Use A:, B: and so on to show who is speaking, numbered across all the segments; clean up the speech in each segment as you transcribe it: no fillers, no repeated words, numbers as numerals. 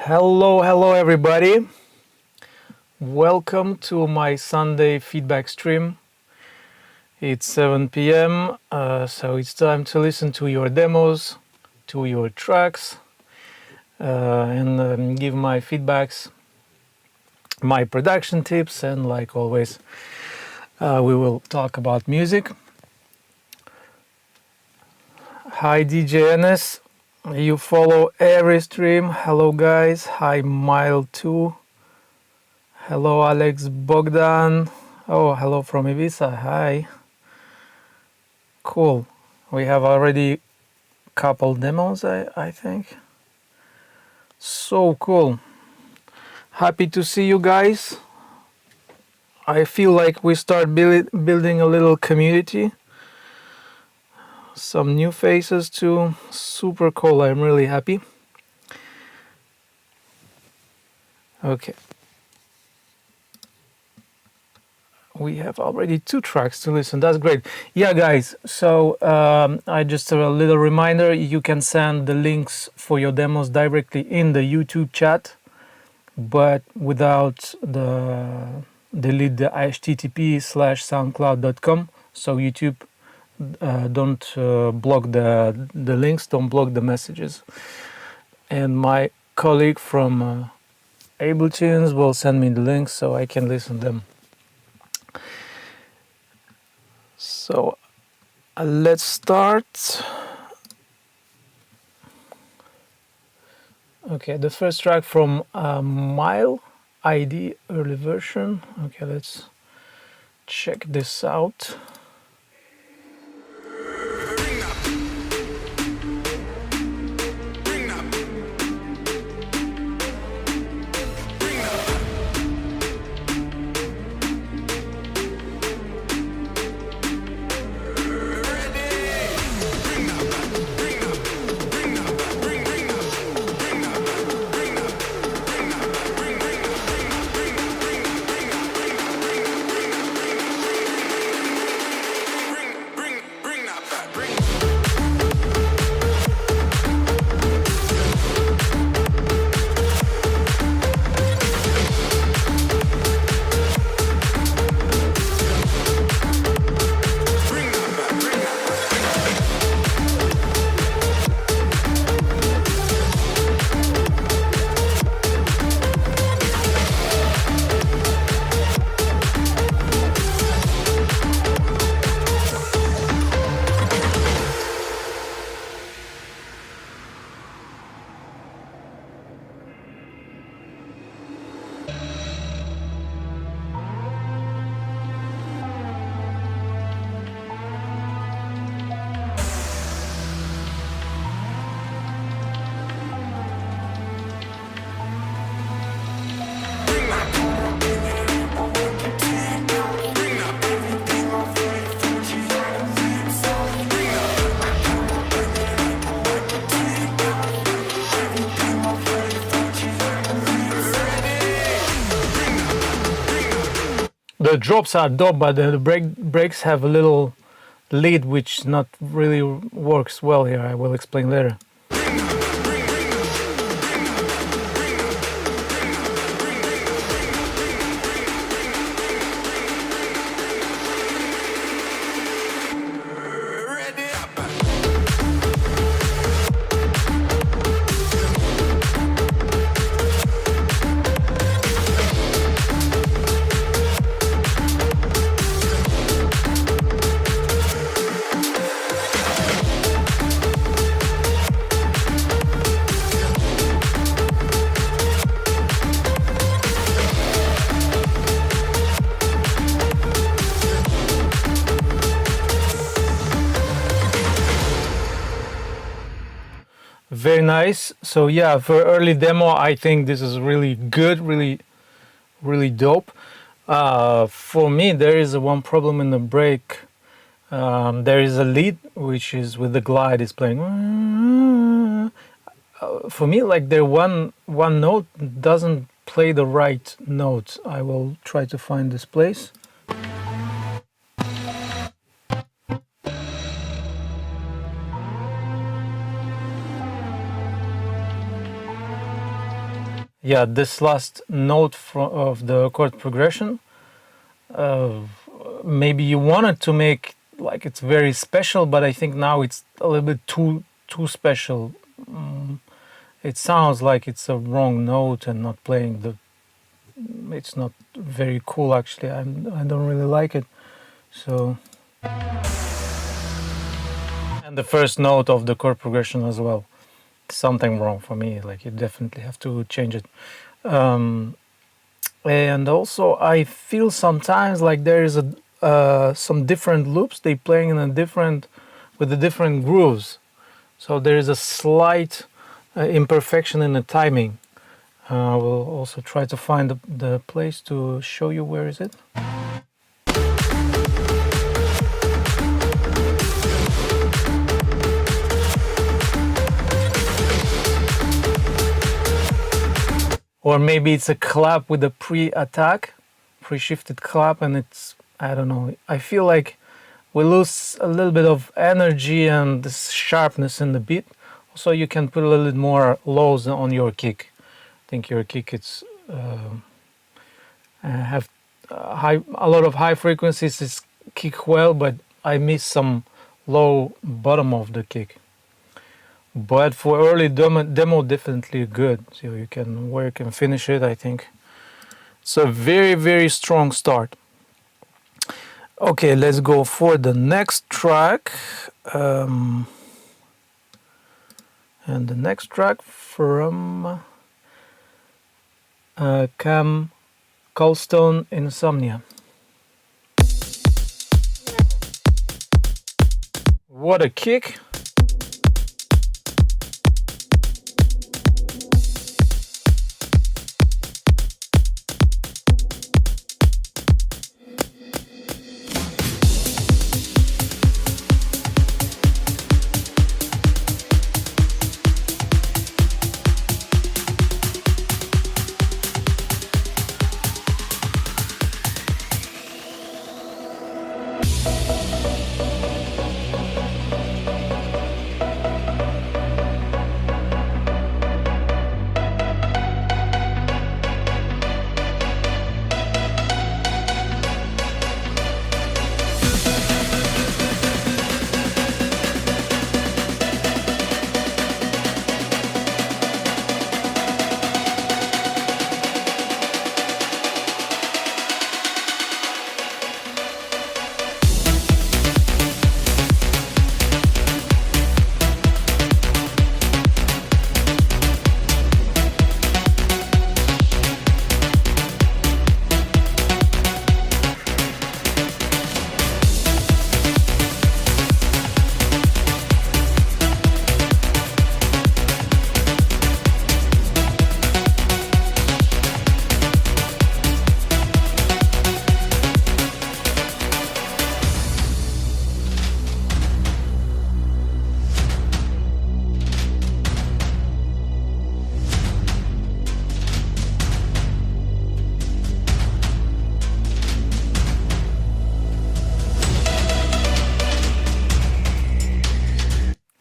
A: Hello everybody. Welcome to my Sunday feedback stream. It's 7 p.m., so it's time to listen to your demos, to your tracks, and give my feedbacks, my production tips, and like always, we will talk about music. Hi DJ NS, you follow every stream. Hello guys. Hi Mileid too. Hello Alex Bogdan. Oh, hello from Ibiza. Hi. Cool. We have already couple demos, I think. So cool. Happy to see you guys. I feel like we start building a little community. Some new faces too. Super cool. I'm really happy. Okay. We have already 2 tracks to listen. That's great. Yeah, guys. So I just a little reminder. You can send the links for your demos directly in the YouTube chat, but without delete the http://soundcloud.com. So YouTube don't block the links. Don't block the messages. And my colleague from abletunes will send me the links so I can listen to them. So let's start. Okay, the first track from Mileid early version. Okay, let's check this out. The drops are dope, but the breaks have a little lead which not really works well here. I will explain later. Very nice. So yeah, for early demo, I think this is really good, really dope. For me, there is one problem in the break. There is a lead which is with the glide is playing. For me, like there one note doesn't play the right note. I will try to find this place. yeah, this last note of the chord progression, maybe you wanted to make like it's very special, but I think now it's a little bit too special. It sounds like it's a wrong note and not playing the. It's not very cool actually. I don't really like it. So, and the first note of the chord progression as well. Something wrong for me. Like you definitely have to change it. And also I feel sometimes like there is some different loops they playing in a different with the different grooves. So there is a slight imperfection in the timing. I will also try to find the place to show you where is it. Or maybe it's a clap with a pre-attack, pre-shifted clap, and it's, I don't know, I feel like we lose a little bit of energy and this sharpness in the beat. So you can put a little bit more lows on your kick. I think your kick it's have a lot of high frequencies. It's kick well, but I miss some low bottom of the kick. But for early demo definitely good. So you can work and finish it. I think it's a very strong start. Okay, let's go for the next track. And the next track from Cam Colstone, Insomnia. What a kick!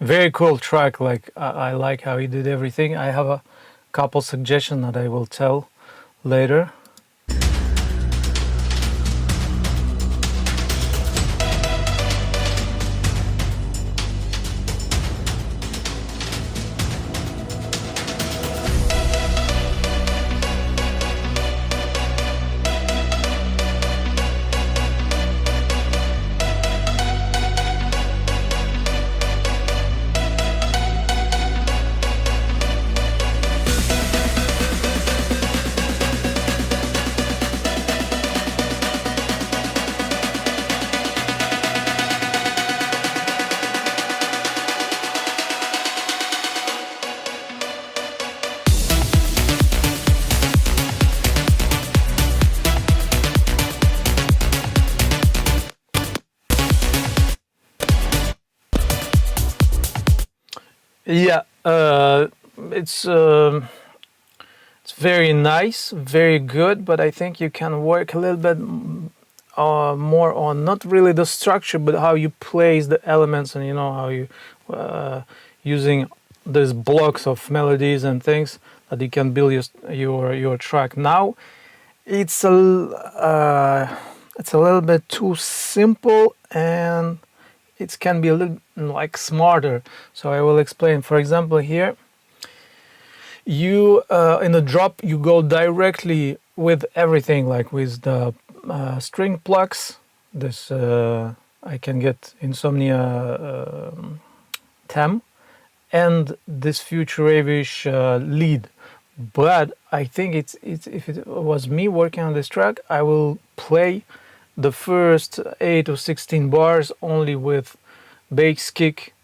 A: Very cool track. Like I like how he did everything. I have a couple suggestions that I will tell later. Yeah, it's very nice, very good, but I think you can work a little bit more on not really the structure, but how you place the elements, and you know how you using these blocks of melodies and things that you can build your track. Now it's a little bit too simple, and it can be a little like smarter. So I will explain. For example, here you in a drop you go directly with everything, like with the string plucks. This I can get Insomnia 10 and this future Rave-ish lead. But I think it's if it was me working on this track, I will play the first 8 or 16 bars only with bass kick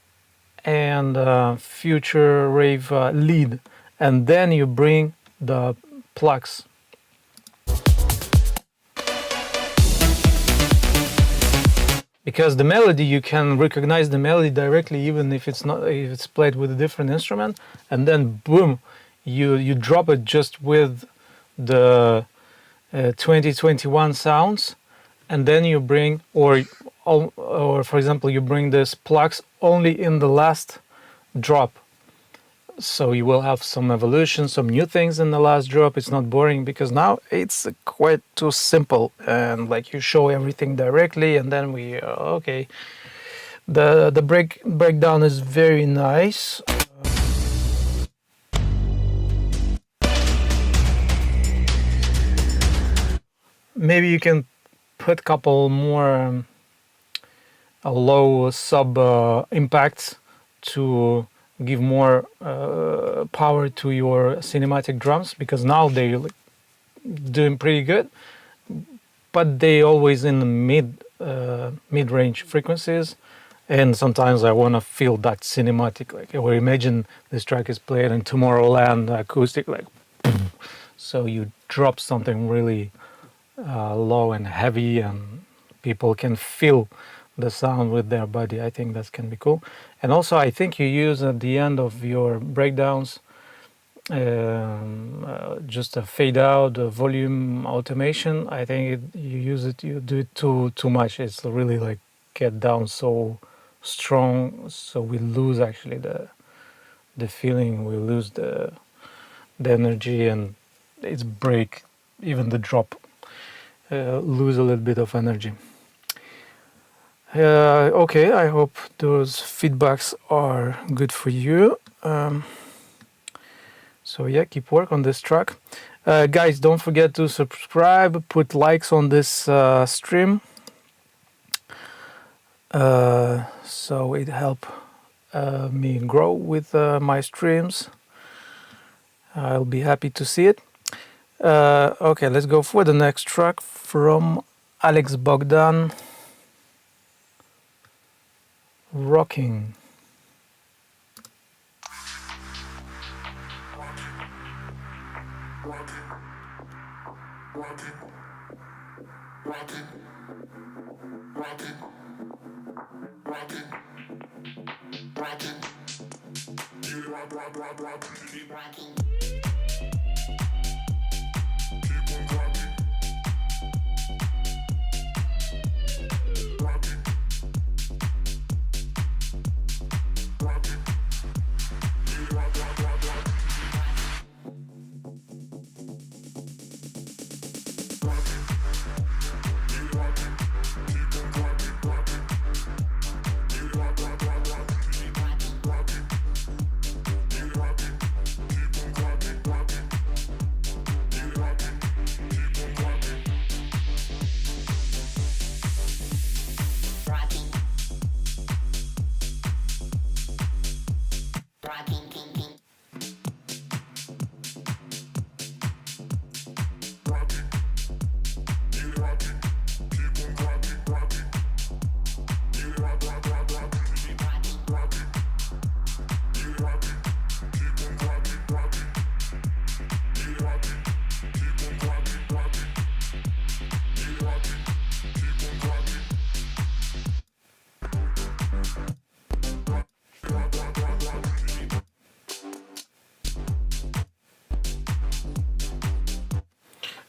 A: and future Rave lead, and then you bring the plucks. Because the melody, you can recognize the melody directly, even if it's played with a different instrument, and then boom, you drop it just with the 2021 sounds, and then you bring or for example you bring this plucks only in the last drop. So you will have some evolution, some new things in the last drop. It's not boring, because now it's quite too simple, and like you show everything directly, and then we okay. The breakdown is very nice. Maybe you can put a couple more low sub impacts to give more power to your cinematic drums, because now they're doing pretty good, but they always in the mid-range frequencies, and sometimes I want to feel that cinematic, like, or imagine this track is played in Tomorrowland acoustic, like so you drop something really low and heavy, and people can feel the sound with their body. I think that can be cool. And also I think you use at the end of your breakdowns just a fade out, a volume automation. I think you do it too much. It's really like get down so strong, so we lose actually the feeling, we lose the energy, and it's break, even the drop lose a little bit of energy. Okay, I hope those feedbacks are good for you. So yeah, keep work on this track. Guys, don't forget to subscribe, put likes on this stream, so it help me grow with my streams. I'll be happy to see it. Okay, let's go for the next track from Alex Bogdan. Rocking.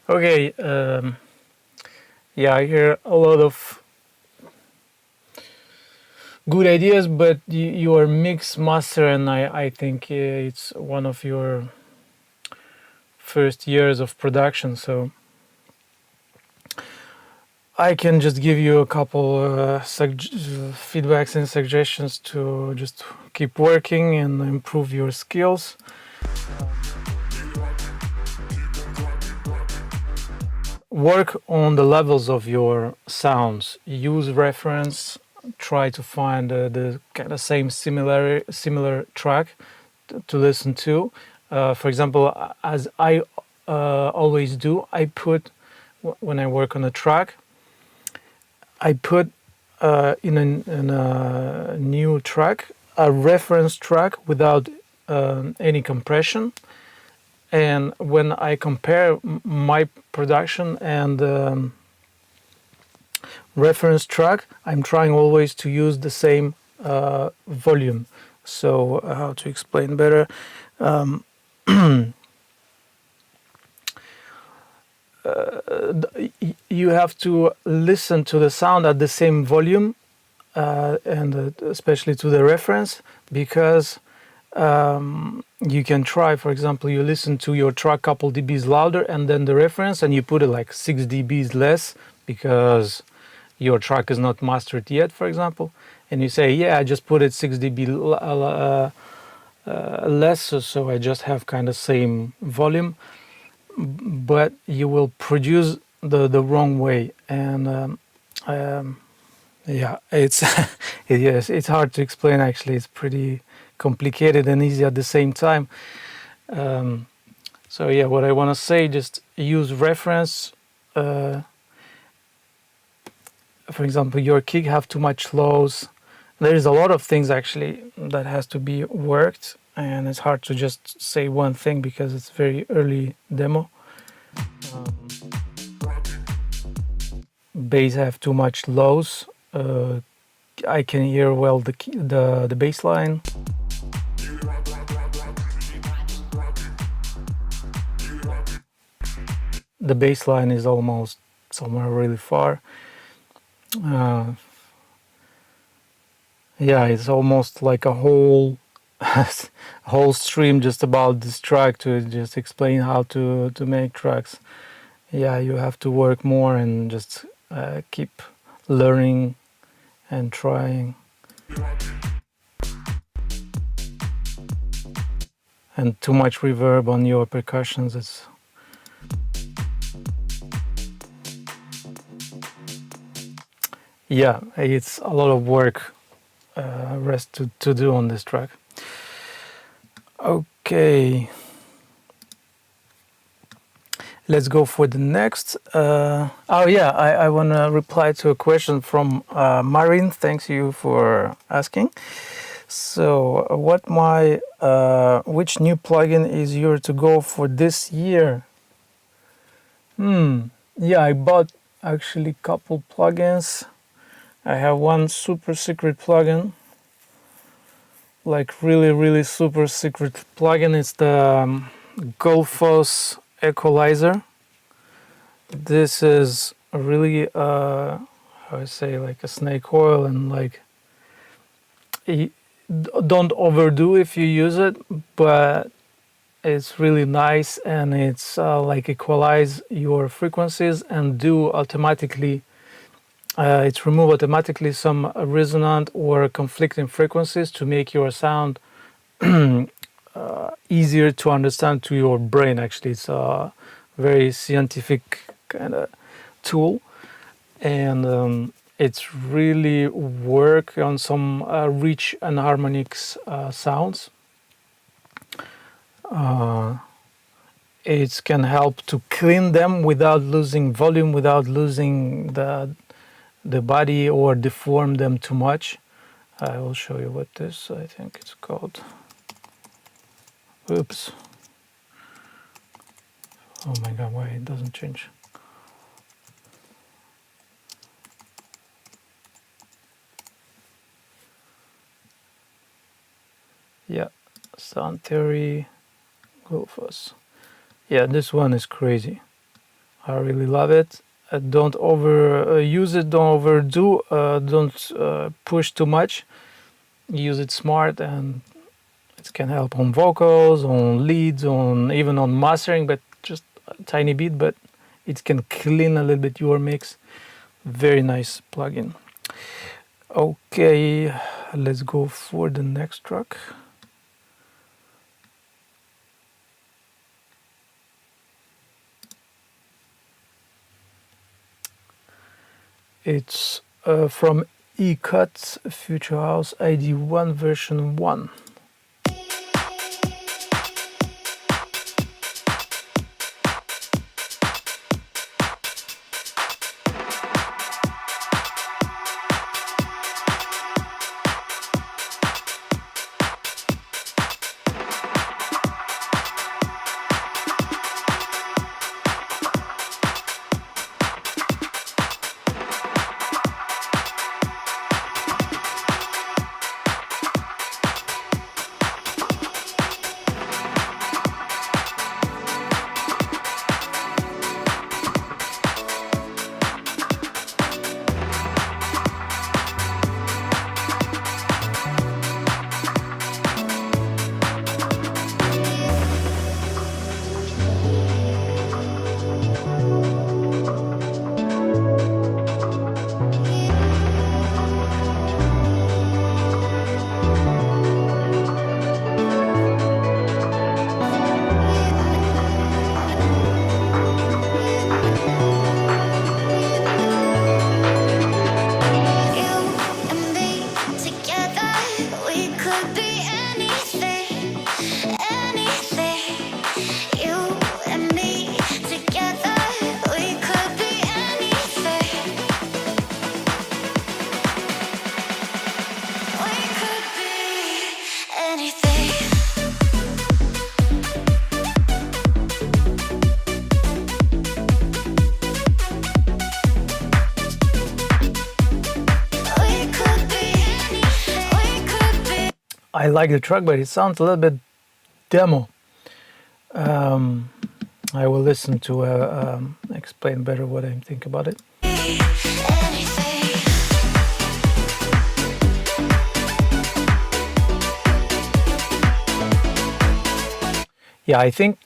A: Okay, yeah, I hear a lot of good ideas, but your mix master, and I think it's one of your first years of production, so I can just give you a couple feedbacks and suggestions to just keep working and improve your skills. Work on the levels of your sounds. Use reference. Try to find the kind of same similar track to listen to. For example, as I always do, I put, when I work on a track, I put in a new track a reference track without any compression. And when I compare my production and reference track, I'm trying always to use the same volume. So how to explain better? You have to listen to the sound at the same volume, and especially to the reference, because you can try, for example, you listen to your track couple dBs louder and then the reference, and you put it like 6 dBs less because your track is not mastered yet, for example, and you say, yeah, I just put it 6 dB less, so I just have kind of same volume, but you will produce the wrong way. And yeah, it's yes, it's hard to explain. Actually, it's pretty complicated and easy at the same time. So yeah, what I want to say, just use reference. For example, your kick have too much lows. There is a lot of things actually that has to be worked, and it's hard to just say one thing because it's very early demo. Bass have too much lows. I can hear well the bass line. The bass line is almost somewhere really far. Yeah, it's almost like a whole stream just about this track to just explain how to make tracks. Yeah, you have to work more and just keep learning and trying. And too much reverb on your percussions, it's yeah, it's a lot of work rest to do on this track. Okay, let's go for the next. Oh yeah, I want to reply to a question from Marin. Thanks you for asking. So which new plugin is your to go for this year? Yeah, I bought actually a couple plugins. I have one super secret plugin, like really super secret plugin. It's the Golfos equalizer. This is really how I say, like a snake oil, and like don't overdo if you use it, but it's really nice, and it's like equalize your frequencies and do automatically. It's remove automatically some resonant or conflicting frequencies to make your sound easier to understand to your brain. Actually, it's a very scientific kind of tool, and it's really work on some rich and harmonics sounds. It can help to clean them without losing volume, without losing the body or deform them too much. I will show you what this, I think it's called. Oops. Oh my god, why it doesn't change? Yeah, sound theory, Golfos. Yeah, this one is crazy. I really love it. Don't overuse it, don't overdo, don't push too much. Use it smart, and it can help on vocals, on leads, on even on mastering, but a tiny bit, but it can clean a little bit your mix. Very nice plugin. Okay, let's go for the next track. It's from Ecuts Future House ID1 version 1. I like the track, but it sounds a little bit demo. I will listen to explain better what I think about it. Yeah, I think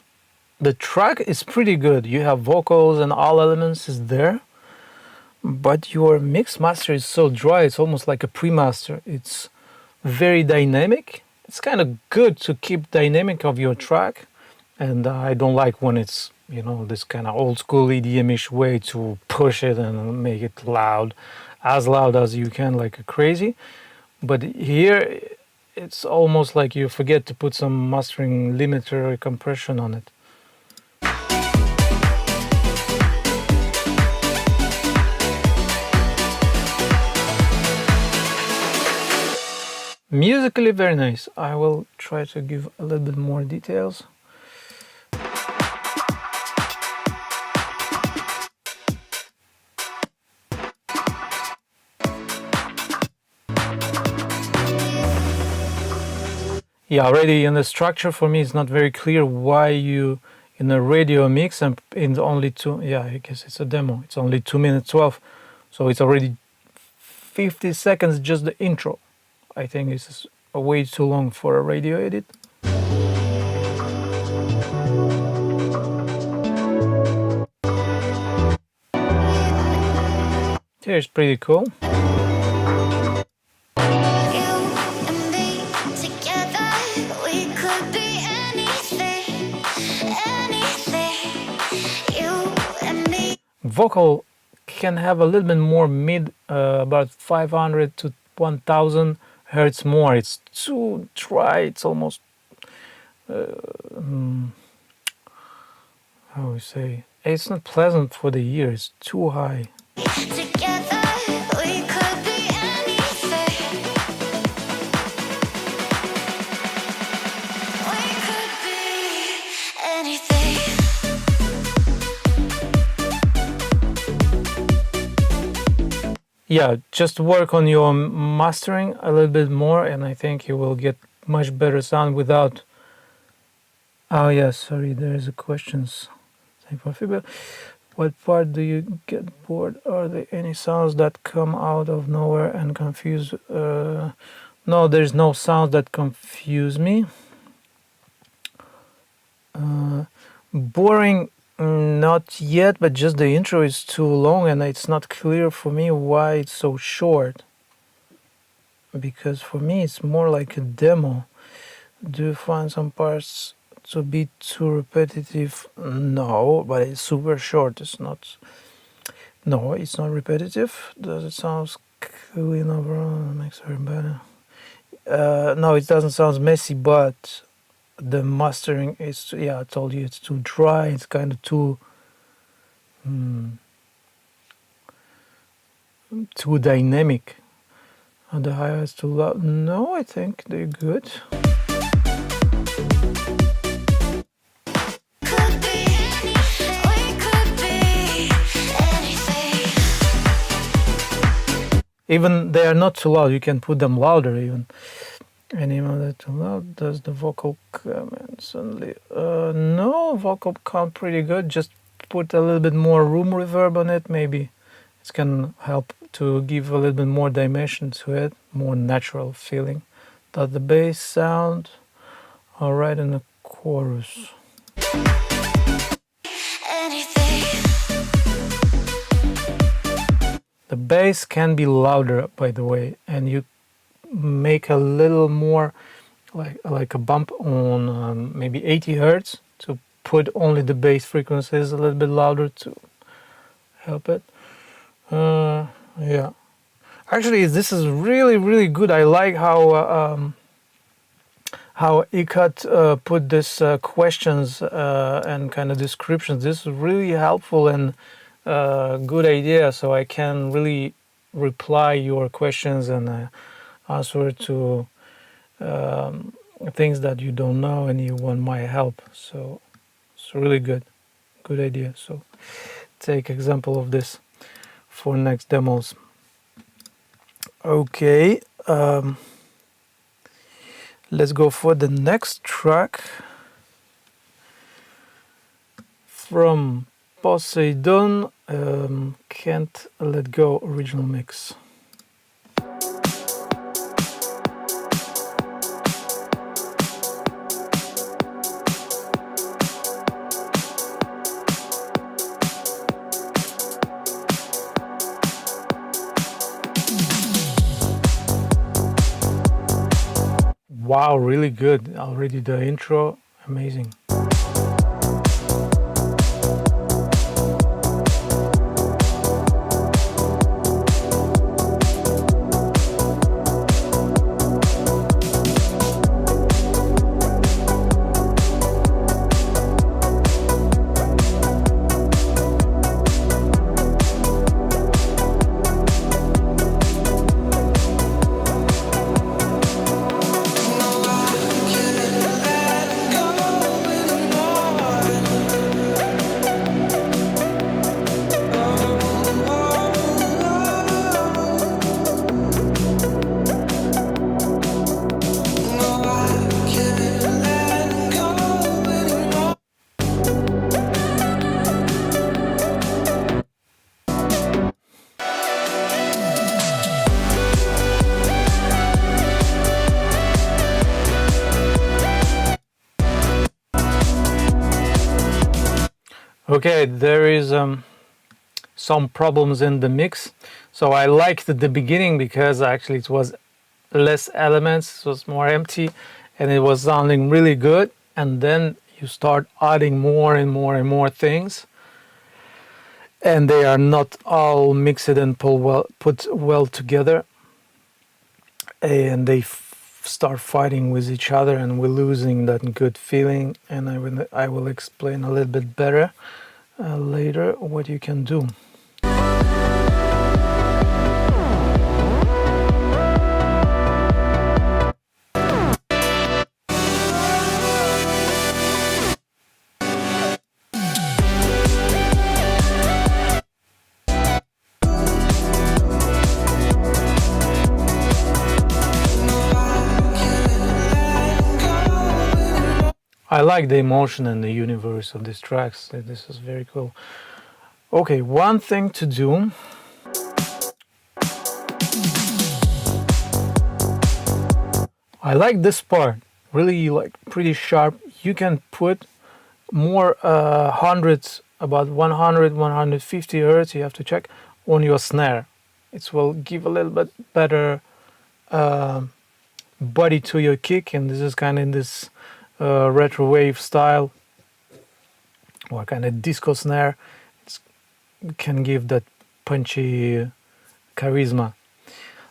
A: the track is pretty good. You have vocals and all elements is there, but your mix master is so dry. It's almost like a pre-master. It's very dynamic. It's kind of good to keep dynamic of your track, and I don't like when it's, you know, this kind of old school EDM-ish way to push it and make it loud as you can, like a crazy. But here it's almost like you forget to put some mastering limiter or compression on it. Musically very nice. I will try to give a little bit more details. Yeah, already in the structure for me it's not very clear why you in a radio mix and in only two, yeah, I guess it's a demo. It's only 2 minutes 12, so it's already 50 seconds just the intro. I think this is way too long for a radio edit. Here's pretty cool. Vocal can have a little bit more mid, about 500 to 1000 hertz more. It's too dry. It's almost how we say, it's not pleasant for the ear. It's too high. Together we could be anything. We could be anything. Yeah, just work on your mastering a little bit more and I think you will get much better sound without... Oh yeah, sorry, there's a questions. Thank you for feedback. What part do you get bored? Are there any sounds that come out of nowhere and confuse? No, there's no sounds that confuse me. Boring, Not yet, but just the intro is too long and it's not clear for me why it's so short. Because for me it's more like a demo. Do you find some parts to be too repetitive? No, but it's super short. It's not. No, it's not repetitive. Does it sound clean overall? Makes it better. No, it doesn't sound messy, but the mastering is, yeah, I told you it's too dry. It's kind of too too dynamic. And the hi-hats too loud. No, I think they're good. Even they are not too loud. You can put them louder even. Any other too loud? Does the vocal come in suddenly? No, vocal count pretty good. Just put a little bit more room reverb on it. Maybe it can help to give a little bit more dimension to it, more natural feeling. Does the bass sound all right in the chorus? The bass can be louder, by the way, and you make a little more like a bump on maybe 80 hertz to put only the bass frequencies a little bit louder to help it. Yeah, actually this is really good. I like how Ecuts put this questions and kind of descriptions. This is really helpful and good idea, so I can really reply your questions and answer to things that you don't know and you want my help. So it's really good idea. So take example of this for next demos. Okay, let's go for the next track from Poseidon, Can't Let Go original mix. Wow, really good. Already the intro, amazing. Okay, there is some problems in the mix. So I liked the beginning because actually it was less elements, it was more empty, and it was sounding really good. And then you start adding more and more things, and they are not all mixed and put well together, and they start fighting with each other, and we're losing that good feeling. And I will explain a little bit better later what you can do. I like the emotion and the universe of these tracks. This is very cool. Okay, one thing to do. I like this part, really like pretty sharp. You can put more hundreds about 100-150 hertz, you have to check on your snare. It will give a little bit better body to your kick, and this is kind of in this retro wave style or kind of disco snare. It can give that punchy charisma.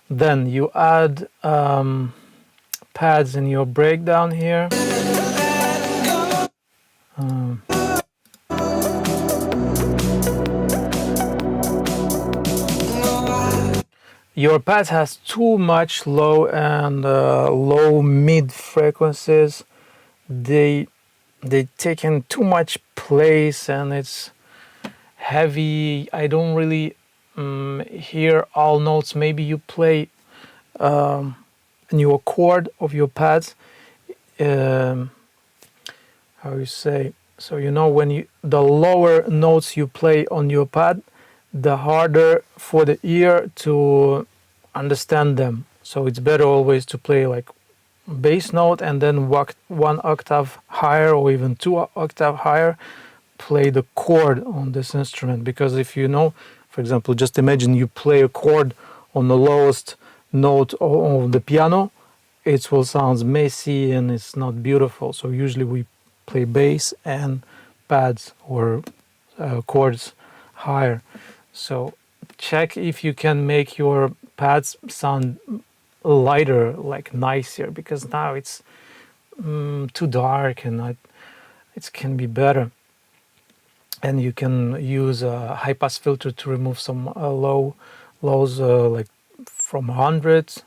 A: Then you add pads in your breakdown here. Your pad has too much low and low mid frequencies. They take in too much place and it's heavy. I don't really hear all notes. Maybe you play a new chord of your pads. How you say? So you know when the lower notes you play on your pad, the harder for the ear to understand them. So it's better always to play like bass note and then one octave higher or even two octave higher, play the chord on this instrument. Because if you know, for example, just imagine you play a chord on the lowest note of the piano, it will sound messy and it's not beautiful. So usually we play bass and pads or chords higher. So check if you can make your pads sound lighter, like nicer, because now it's too dark and it can be better. And you can use a high pass filter to remove some lows like from 100,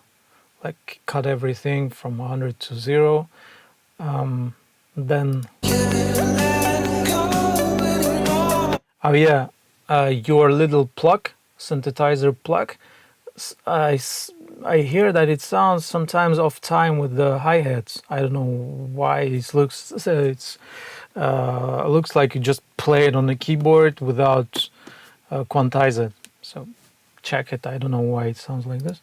A: like cut everything from 100 to 0. Then oh yeah, your little plug, synthesizer plug, I hear that it sounds sometimes off time with the hi-hats. I don't know why it looks looks like you just play it on the keyboard without quantize it. So check it. I don't know why it sounds like this.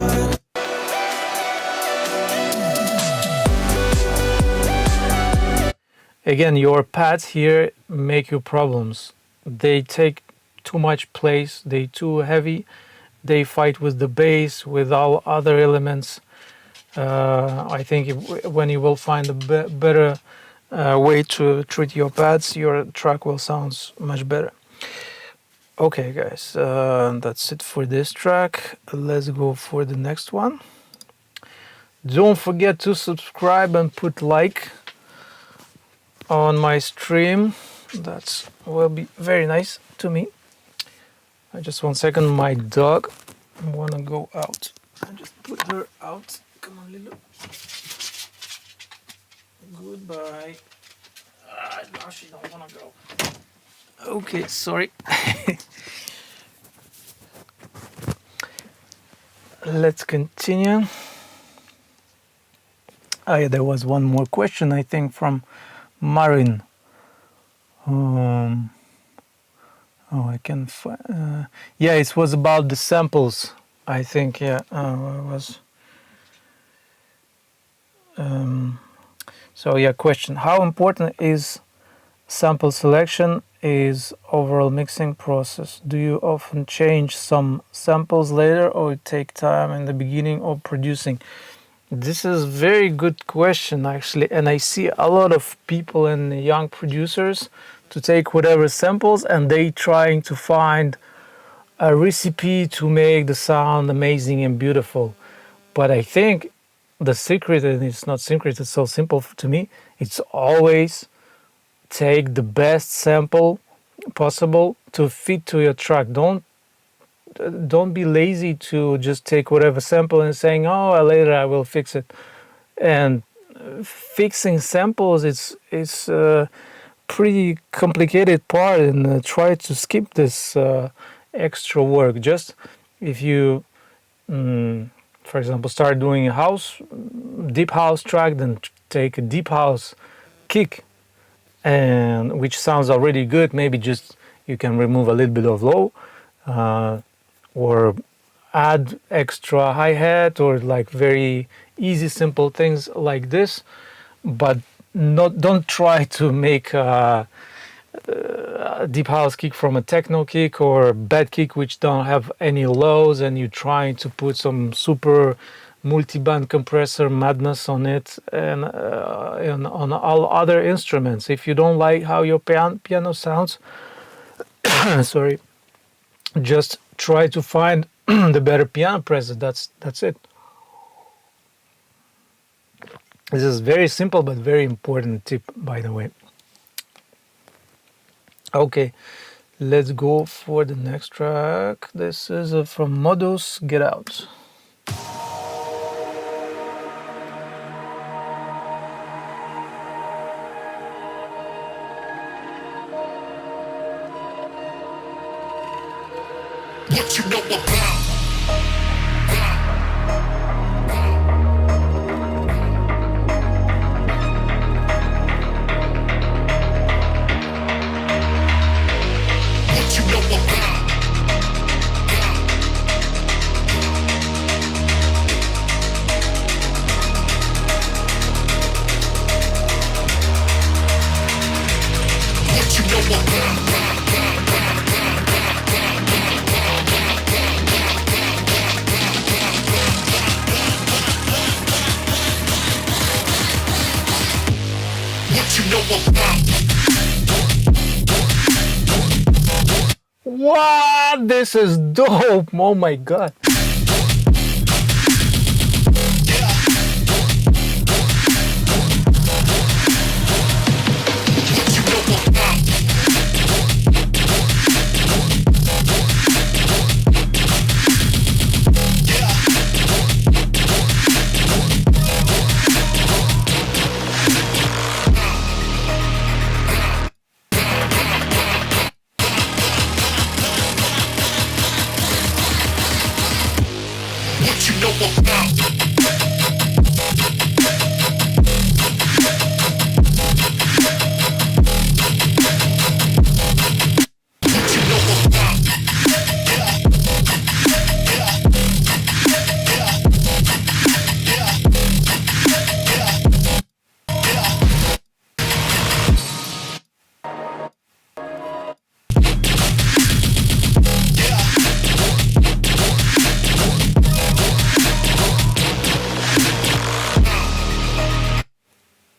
A: Again, your pads here make you problems. They take too much place, they too heavy, they fight with the bass, with all other elements. I think when you will find a better way to treat your pads, your track will sound much better. Okay guys, that's it for this track. Let's go for the next one. Don't forget to subscribe and put like on my stream. That will be very nice to me. Just 1 second, my dog wanna go out. I just put her out. Come on, Lilo. Goodbye. Now she don't wanna go. Okay, sorry. Let's continue. Oh, yeah, there was one more question, I think, from Marin. Oh, I can find. Yeah, it was about the samples. I think. Yeah, it was. So yeah, question: how important is sample selection? Is overall mixing process? Do you often change some samples later, or take time in the beginning of producing? This is a very good question, actually, and I see a lot of people and young producers to take whatever samples and they trying to find a recipe to make the sound amazing and beautiful. But I think the secret, and it's not secret, it's so simple to me, it's always take the best sample possible to fit to your track. Don't be lazy to just take whatever sample and saying, oh, later I will fix it. And fixing samples, it's pretty complicated part, and try to skip this extra work. Just if you, for example, start doing a deep house track, then take a deep house kick, and which sounds already good. Maybe just you can remove a little bit of low, or add extra hi-hat, or like very easy simple things like this, but don't try to make a deep house kick from a techno kick or bad kick which don't have any lows, and you're trying to put some super multi-band compressor madness on it and on all other instruments. If you don't like how your piano sounds, sorry, just try to find the better piano presser. That's it. This is very simple but very important tip, by the way. Okay, let's go for the next track. This is from Modus, Get Out.
B: What you know about?
A: What? This is dope! Oh my god!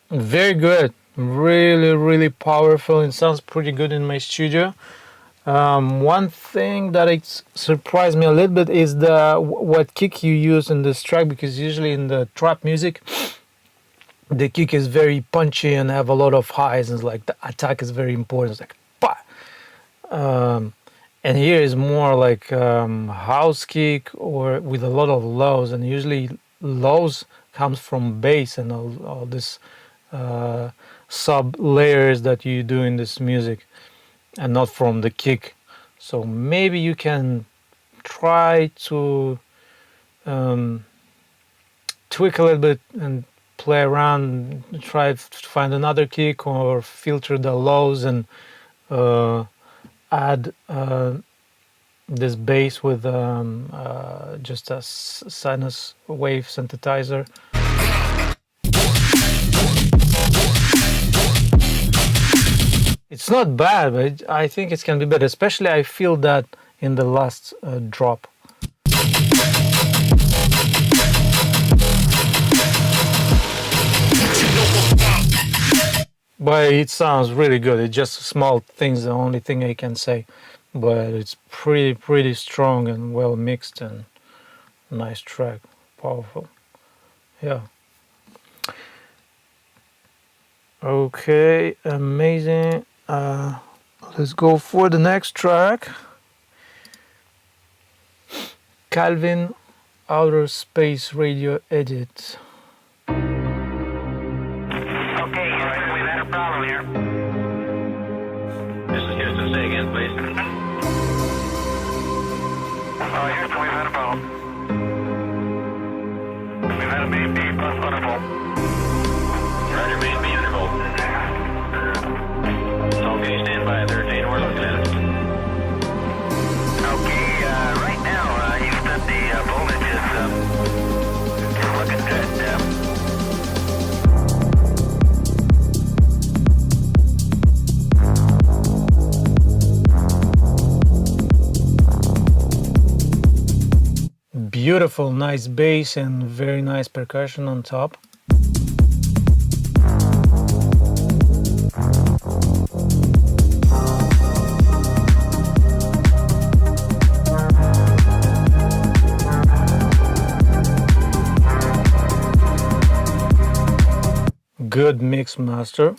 A: Very good, really powerful. It sounds pretty good in my studio. One thing that it surprised me a little bit is what kick you use in this track, because usually in the trap music the kick is very punchy and have a lot of highs, and it's like the attack is very important. It's like bah! And here is more like house kick or with a lot of lows, and usually lows comes from bass and all this sub layers that you do in this music, and not from the kick. So maybe you can try to tweak a little bit and play around, try to find another kick or filter the lows and add this bass with just a sinus wave synthesizer. It's not bad, but I think it can be better. Especially I feel that in the last drop. But it sounds really good. It's just small things, the only thing I can say. But it's pretty strong and well mixed and nice track. Powerful. Yeah. Okay, amazing. Let's go for the next track. Calvin, Outer Space Radio Edit.
C: Okay, we've had a problem here. This is Houston. Say again, please. Houston, we've had a problem. We've had a main B plus interval. Roger, main B interval. Okay, stand by 13. We're looking at it. Okay, right now, Houston, the voltage is looking good.
A: Beautiful, nice bass and very nice percussion on top. Good mix master.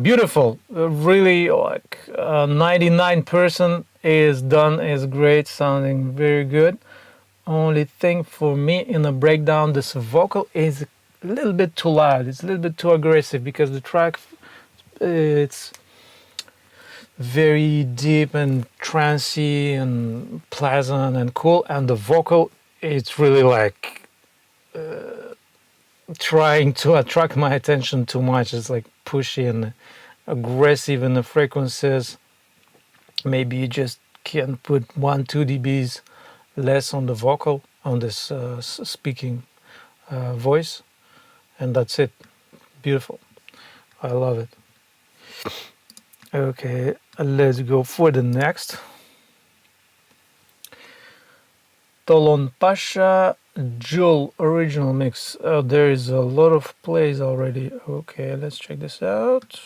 A: Beautiful, really, like 99% is done, is great, sounding very good. Only thing for me in the breakdown, this vocal is a little bit too loud, it's a little bit too aggressive, because the track, it's very deep and trancy and pleasant and cool, and the vocal, it's really like trying to attract my attention too much. It's like pushy and aggressive in the frequencies. Maybe you just can put 1-2 dBs less on the vocal, on this speaking voice, and that's it. Beautiful. I love it. Okay, let's go for the next. Tolon Pasha Jewel original mix. There is a lot of plays already. Okay, let's check this out.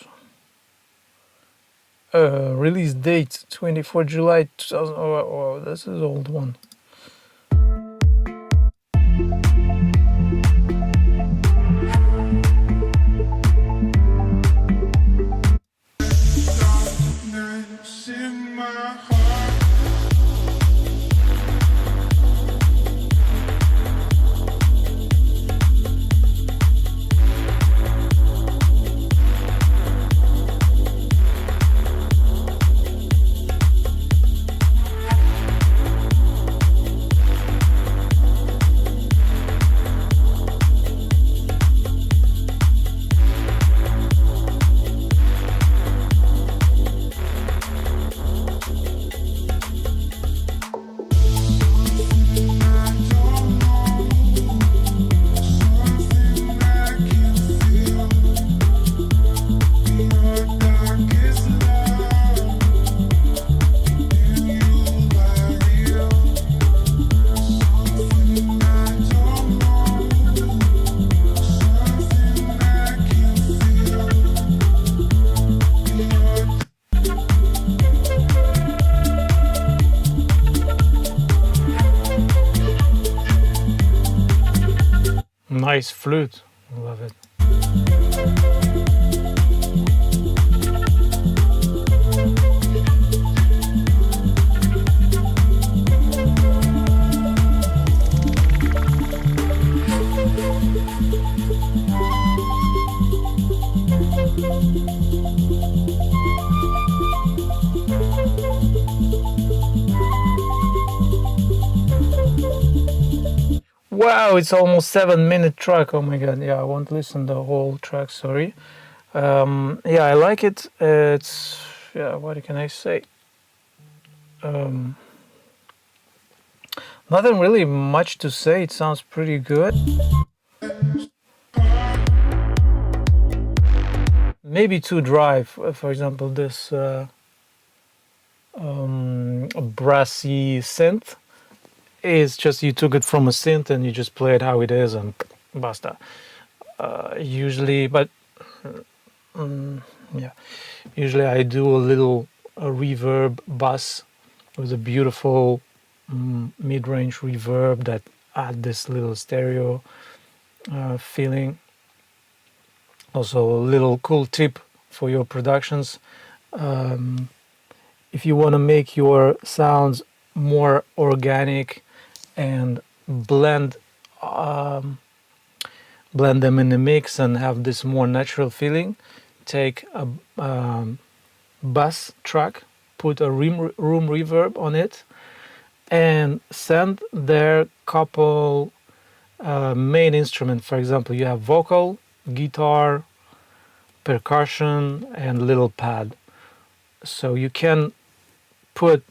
A: Release date 24 July 2000. Oh, this is old one. Nice flute, love it. Wow, it's almost 7-minute track. Oh my god, yeah, I won't listen the whole track, sorry. Yeah, I like it. It's, yeah, what can I say? Nothing really much to say. It sounds pretty good. Maybe too dry. For example, this brassy synth. It's just you took it from a synth and you just play it how it is and basta. Usually, but yeah, usually I do a little reverb bass with a beautiful mid-range reverb that add this little stereo feeling. Also, a little cool tip for your productions. If you want to make your sounds more organic and blend blend them in the mix and have this more natural feeling, take a bass track, put a room reverb on it, and send their couple main instrument. For example, you have vocal, guitar, percussion, and little pad. So you can put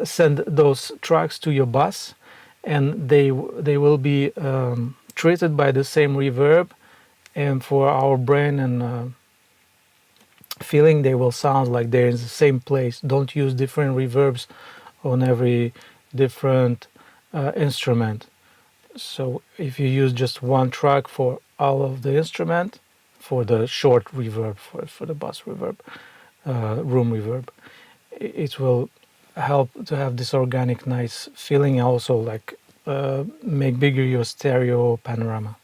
A: send those tracks to your bus, and they will be treated by the same reverb, and for our brain and feeling, they will sound like they're in the same place. Don't use different reverbs on every different instrument. So if you use just one track for all of the instrument, for the short reverb, for the bass reverb, room reverb, it will help to have this organic nice feeling. Also like make bigger your stereo panorama.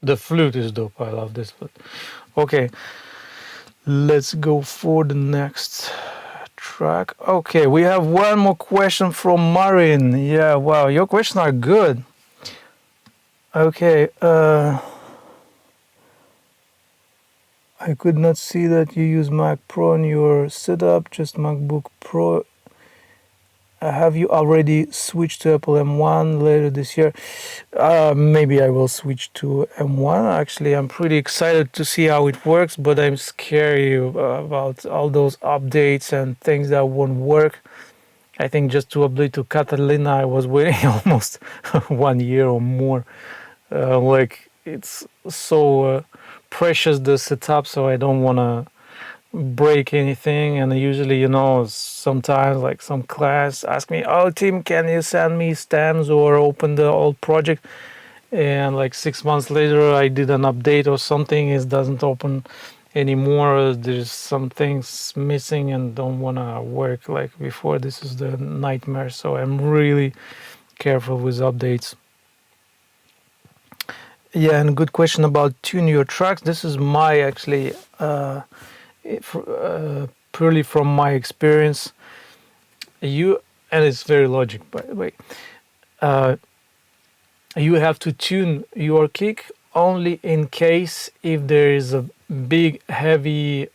A: The flute is dope. I love this flute. Okay, let's go for the next track. Okay, we have one more question from Marin. Yeah, wow, your questions are good. Okay, I could not see that you use Mac Pro in your setup, just MacBook Pro. Have you already switched to Apple M1 later this year? Maybe I will switch to M1. Actually, I'm pretty excited to see how it works, but I'm scary about all those updates and things that won't work. I think just to update to Catalina, I was waiting almost 1 year or more. Like it's so precious the setup, so I don't want to break anything. And usually, you know, sometimes like some class ask me, oh Tim, can you send me stems or open the old project, and like 6 months later I did an update or something, it doesn't open anymore. There's some things missing and don't want to work like before. This is the nightmare, so I'm really careful with updates. Yeah, and good question about tune your tracks. This is my actually purely from my experience. And it's very logic, by the way. You have to tune your kick only in case if there is a big heavy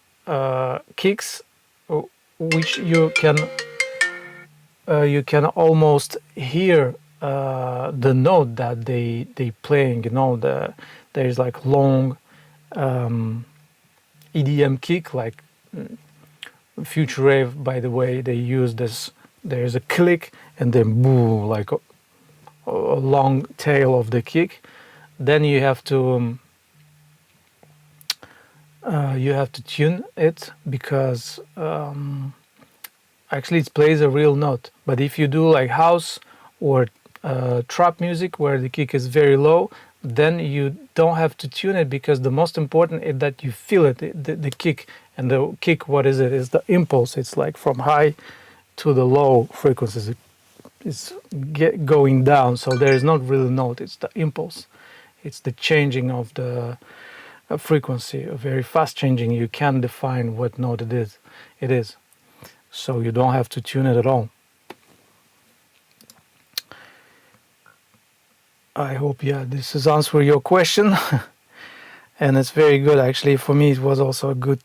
A: kicks, which you can almost hear the note that they playing. You know, there's like long EDM kick, like Future Rave, by the way, they use this. There's a click and then boom, like a long tail of the kick. Then you have to tune it, because actually it plays a real note. But if you do like house or trap music where the kick is very low, then you don't have to tune it, because the most important is that you feel it, the kick. And the kick, what is it? Is the impulse. It's like from high to the low frequencies. It's going down, so there is not really a note. It's the impulse. It's the changing of the frequency, a very fast changing. You can't define what note it is. So you don't have to tune it at all. I hope, yeah, this has answered your question. And it's very good, actually. For me, it was also a good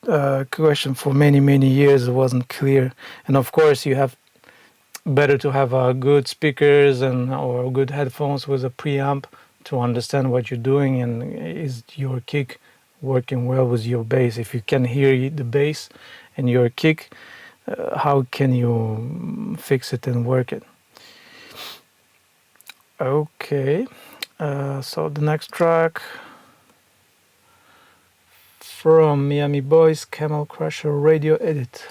A: question. For many, many years, it wasn't clear. And of course, you have better to have good speakers or good headphones with a preamp to understand what you're doing, and is your kick working well with your bass. If you can hear the bass and your kick, how can you fix it and work it? Okay, so the next track from Miami Boys, Camel Crusher Radio Edit.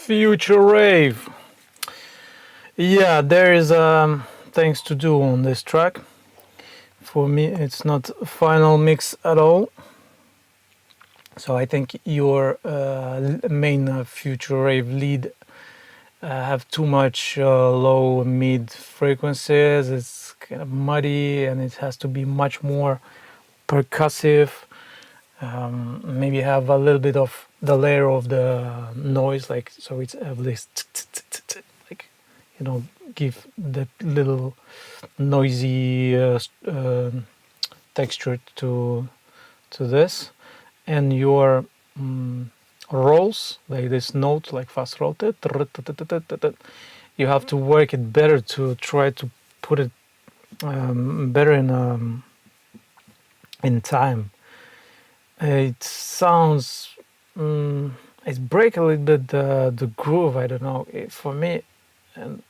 A: Future Rave. Yeah, there is things to do on this track. For me, it's not a final mix at all. So I think your main Future Rave lead have too much low mid frequencies. It's kind of muddy and it has to be much more percussive. Maybe have a little bit of the layer of the noise, like so it's at least like, you know, give the little noisy texture to this. And your rolls, like this note, like fast roll, you have to work it better to try to put it better in time. It sounds it break a little bit the groove. I don't know, for me, and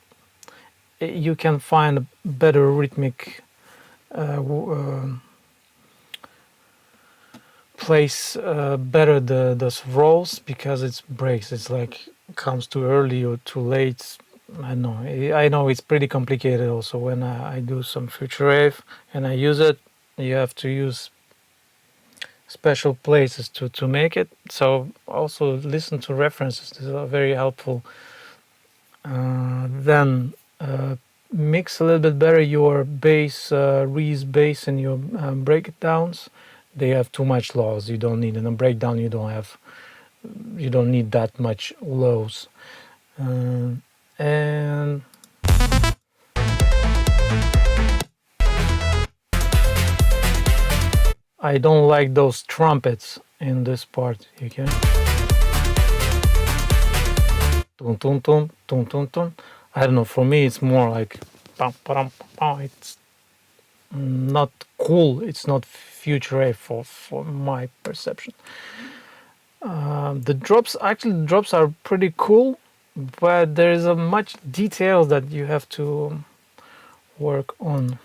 A: you can find better rhythmic place better those rolls, because it breaks. It's like comes too early or too late. I know it's pretty complicated. Also, when I do some future rave and I use it, you have to use special places to make it. So also listen to references. These are very helpful. Then mix a little bit better your bass, Reese bass, and your breakdowns. They have too much lows. You don't need in a breakdown. You don't need that much lows. And I don't like those trumpets in this part. You can. Tum, tum, tum, tum, tum, tum. I don't know. For me, it's more like it's not cool. It's not future rave for my perception. The drops are pretty cool, but there is a much details that you have to work on.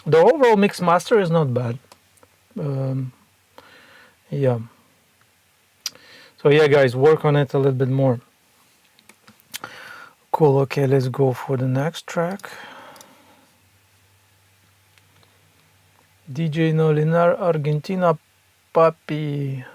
A: The overall mix master is not bad. Yeah. So yeah, guys, work on it a little bit more. Cool. Okay, let's go for the next track. DJ Nolinar, Argentina, Papi.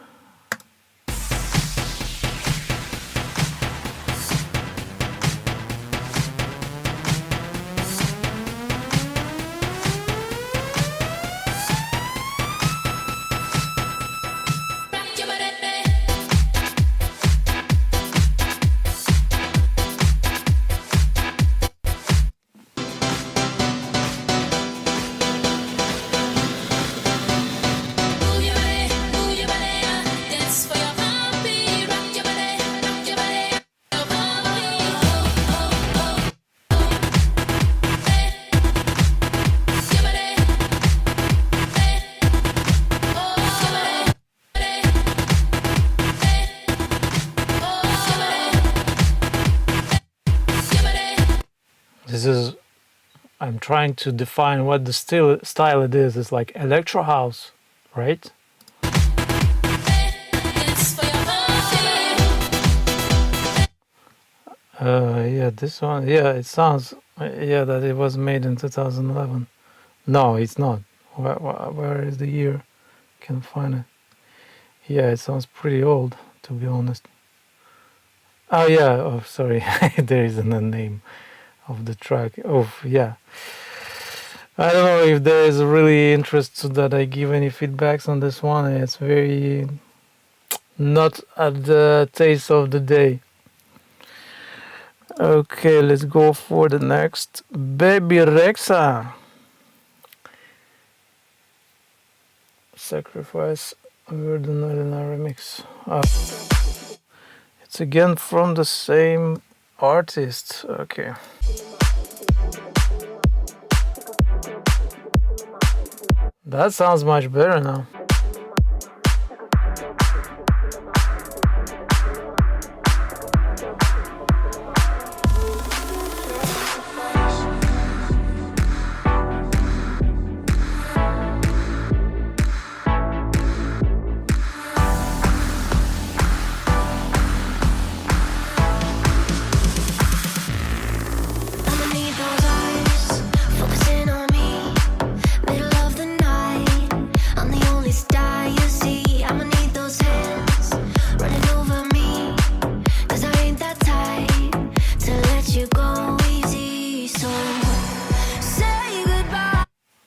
A: This is, I'm trying to define what the style it is. It's like electro house, right? Yeah, this one, yeah, it sounds, yeah, that it was made in 2011. No, it's not. Where is the year? Can't find it. Yeah, it sounds pretty old, to be honest. Oh yeah, oh sorry, there isn't a name of the track. Oh yeah. I don't know if there is really interest so that I give any feedbacks on this one. It's very not at the taste of the day. Okay, let's go for the next. Baby Rexa. Sacrifice Weird and remix. It's again from the same artist. Okay. That sounds much better now.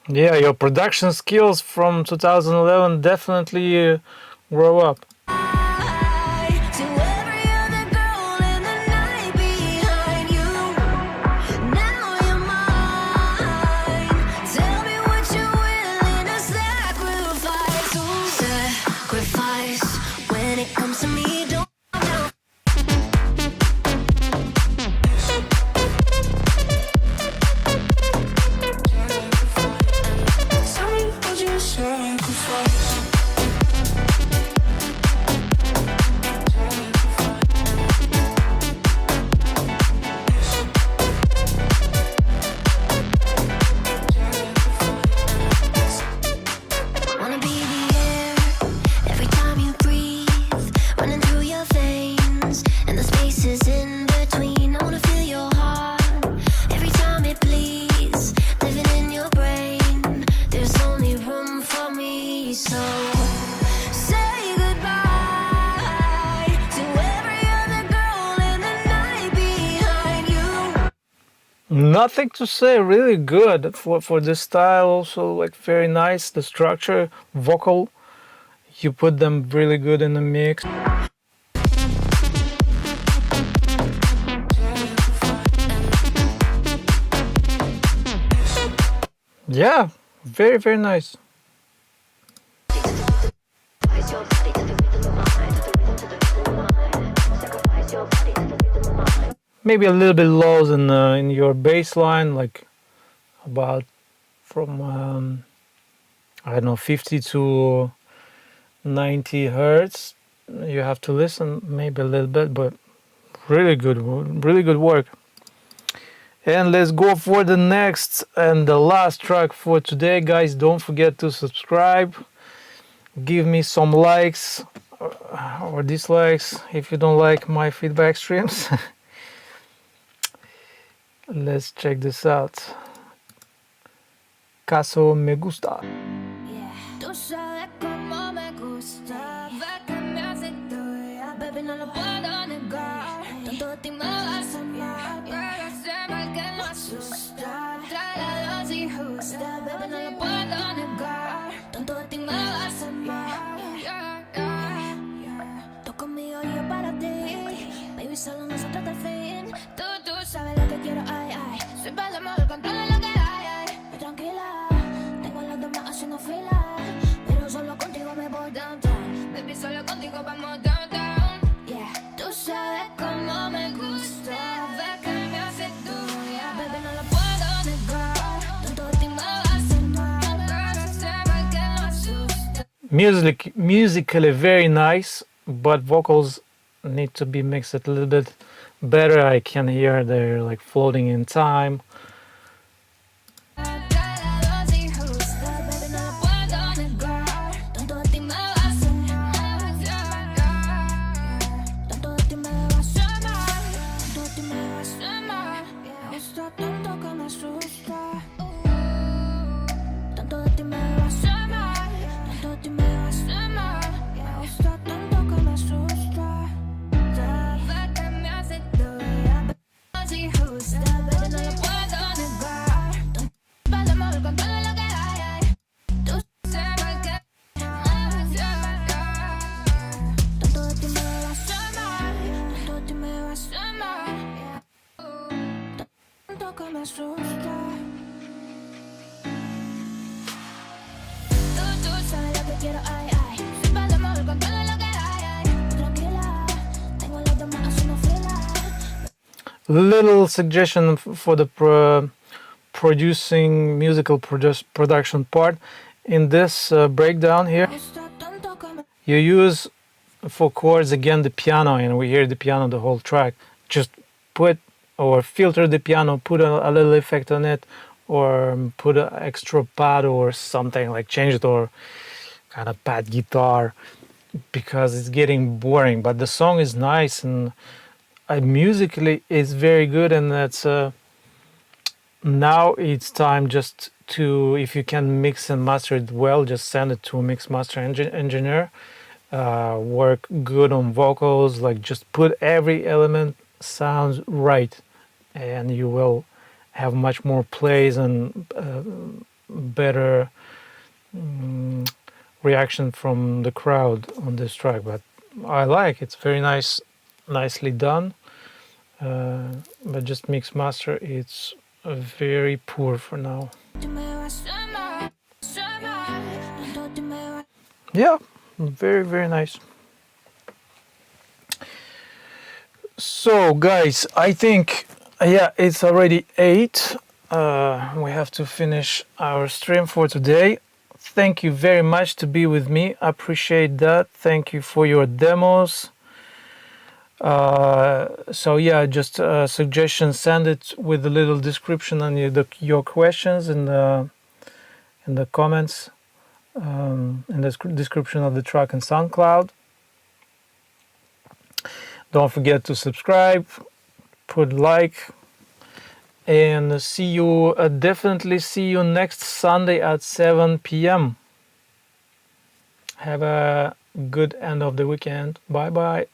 A: Yeah, your production skills from 2011 definitely grow up. Nothing to say, really good for this style. Also, like very nice. The structure, vocal, you put them really good in the mix. Yeah, very, very nice. Maybe a little bit lows in your bass line, like about from I don't know, 50 to 90 hertz. You have to listen maybe a little bit, but really good work. And let's go for the next and the last track for today, guys. Don't forget to subscribe, give me some likes or dislikes if you don't like my feedback streams. Let's check this out. Caso me gusta.
D: Tú sabes cómo me gusta, ves que me hace tuya, baby, no lo puedo negar. Tanto de ti me vas a amar, pero ese mal que no asusta, trae la dosis justa, baby, no lo puedo negar. Tanto de ti me vas a amar, tú conmigo y yo para ti, baby, solo nosotros al fin. Tú sabes lo que quiero, ay, ay, soy para el control de lo que hay, ay. Y tranquila, tengo a los demás haciendo fila, pero solo contigo me voy downtown, baby, solo contigo vamos downtown, yeah. Tú sabes cómo me gusta, ves que me hace tuya, baby, no lo puedo negar, tanto de ti me vas a amar, pero ese mal que no asusta.
A: Musically very nice, but vocals need to be mixed a little bit better. I can hear they're like floating in time. Little suggestion for the producing musical production part. In this breakdown here, you use for chords again the piano, and we hear the piano the whole track. Just put or filter the piano, put a little effect on it, or put an extra pad or something, like change it, or kind of pad guitar, because it's getting boring. But the song is nice, and musically it's very good, and that's now it's time just to, if you can mix and master it well, just send it to a mix master engineer. Work good on vocals, like just put every element sounds right, and you will have much more plays and better reaction from the crowd on this track. But I like it's very nice, nicely done, but just mix master it's very poor for now. Yeah, very nice. So guys, I think yeah, it's already 8. We have to finish our stream for today. Thank you very much to be with me. I appreciate that. Thank you for your demos. So yeah, just a suggestion, send it with a little description on your questions in the comments, in the description of the track on SoundCloud. Don't forget to subscribe, put like, and see you, definitely see you next Sunday at 7 p.m. Have a good end of the weekend. Bye bye.